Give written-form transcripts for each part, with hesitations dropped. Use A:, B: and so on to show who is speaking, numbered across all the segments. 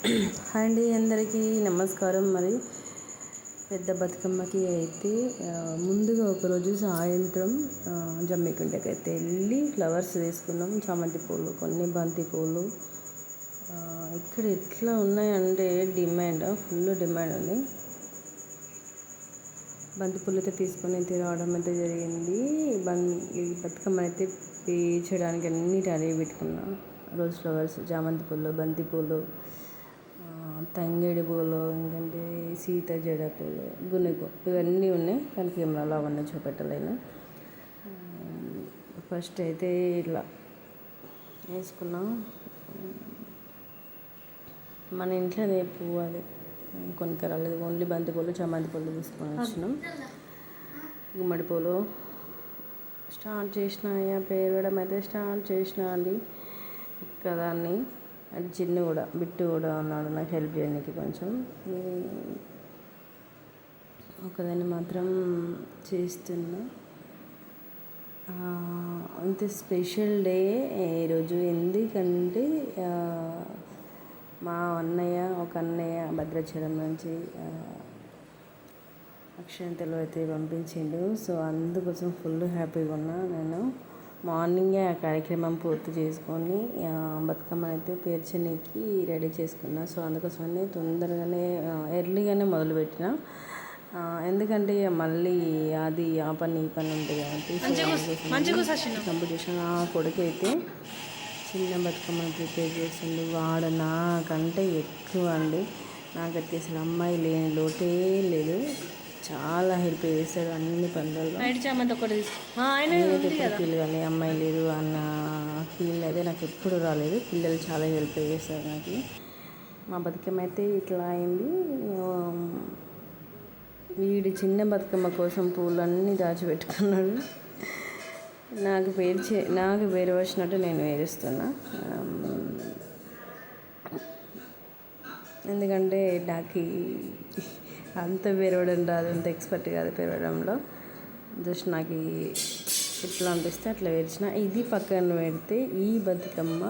A: Hi అండి, అందరికీ నమస్కారం. మరి పెద్ద బతుకమ్మకి అయితే ముందుగా ఒకరోజు సాయంత్రం జమ్మికుంటకి అయితే వెళ్ళి ఫ్లవర్స్ తీసుకున్నాం. చామంతి పూలు, కొన్ని బంతి పూలు. ఇక్కడ ఎట్లా ఉన్నాయంటే ఫుల్ డిమాండ్ ఉంది. బంతి పూలు అయితే తీసుకొని రావడం అయితే జరిగింది. ఈ బతుకమ్మ అయితే పేర్చడానికి అన్నీ రెడీ పెట్టుకున్నా. రోజ్ ఫ్లవర్స్, చామంతి పూలు, బంతి పూలు, తంగేడి పూలు, ఎందుకంటే సీత జడ పూలు, గునుగు, ఇవన్నీ ఉన్నాయి. కానీ కెమెరాలో అవన్నీ చూపెట్టలేను. ఫస్ట్ అయితే ఇట్లా వేసుకున్నాం. మన ఇంట్లో అదే పువ్వు, అది కొనుక్కరాలేదు. ఓన్లీ బంతి పూలు, చామంతి పూలు తీసుకొని వచ్చినాం. గుమ్మడి పూలు స్టార్ట్ చేసిన, పేరవడం అయితే స్టార్ట్ చేసిన అండి. ఒక్కదాన్ని అది చిన్న కూడా బిట్టు కూడా ఉన్నాడు నాకు హెల్ప్ చేయడానికి. కొంచెం ఒకదాన్ని మాత్రం చేస్తున్నా. అంత స్పెషల్ డే ఈరోజు. ఎందుకంటే మా ఒక అన్నయ్య భద్రాచలం నుంచి అక్షంతలు అయితే పంపించిండు. సో అందుకోసం ఫుల్ హ్యాపీగా ఉన్నా. నేను మార్నింగే ఆ కార్యక్రమం పూర్తి చేసుకొని బతుకమ్మని అయితే పేర్చడానికి రెడీ చేసుకున్నా. సో అందుకోసమని తొందరగానే ఎర్లీగానే మొదలుపెట్టిన. ఎందుకంటే మళ్ళీ అది ఆ పని ఈ పని ఉంటుంది కాబట్టి కంప్లీట్ చేసిన. ఆ కొడుకు అయితే చిన్న బతుకమ్మని ప్రిపేర్ చేసిండు. వాడు నాకంటే ఎక్కువ అండి. నాకైతే అసలు అమ్మాయి లేని లోటే లేదు. చాలా హెల్ప్ చేస్తాడు అన్ని పనులలో. ఫీల్ కానీ అమ్మాయి లేదు అన్న ఫీల్ అయితే నాకు ఎప్పుడు రాలేదు. పిల్లలు చాలా హెల్ప్ చేస్తారు నాకు. మా బతుకమ్మ అయితే ఇట్లా అయింది. వీడి చిన్న బతుకమ్మ కోసం పూలన్నీ దాచిపెట్టుకున్నాడు. నాకు పేరు వచ్చినట్టు నేను వేరుస్తున్నా. ఎందుకంటే నాకు అంత పెరగడం రాదు, అంత ఎక్స్పర్ట్ కాదు పెరగడంలో. జస్ట్ నాకు ఎట్లా అనిపిస్తే అట్లా వేర్చిన. ఇది పక్కన పెడితే ఈ బతుకమ్మ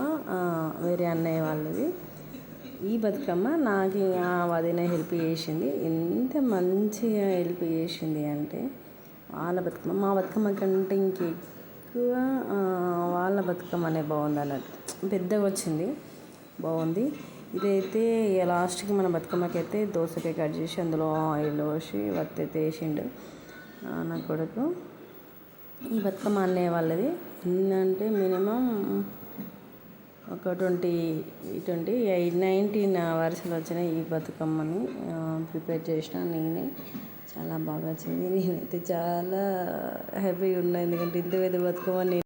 A: వేరే అన్నయ్య వాళ్ళది. ఈ బతుకమ్మ నాకు వదిన హెల్ప్ చేసింది. ఎంత మంచిగా హెల్ప్ చేసింది అంటే, వాళ్ళ బతుకమ్మ మా బతుకమ్మ కంటే ఇంకెక్కువ వాళ్ళ బతుకమ్మ అనే బాగుంది అన్నట్టు. పెద్దగా వచ్చింది, బాగుంది. ఇదైతే లాస్ట్కి మన బతుకమ్మకి అయితే దోసకాయ కట్ చేసి అందులో ఆయిల్ పోసి వత్తి అయితే వేసిండు నా కొడుకు. ఈ బతుకమ్మ అన్నయ్య వాళ్ళది. ఏంటంటే మినిమం ఒక 19 వరుసలు వచ్చినాయి. ఈ బతుకమ్మని ప్రిపేర్ చేసిన నేనే. చాలా బాగా వచ్చింది. నేనైతే చాలా హ్యాపీగా ఉన్నా. ఎందుకంటే ఇంత పెద్ద బతుకమ్మ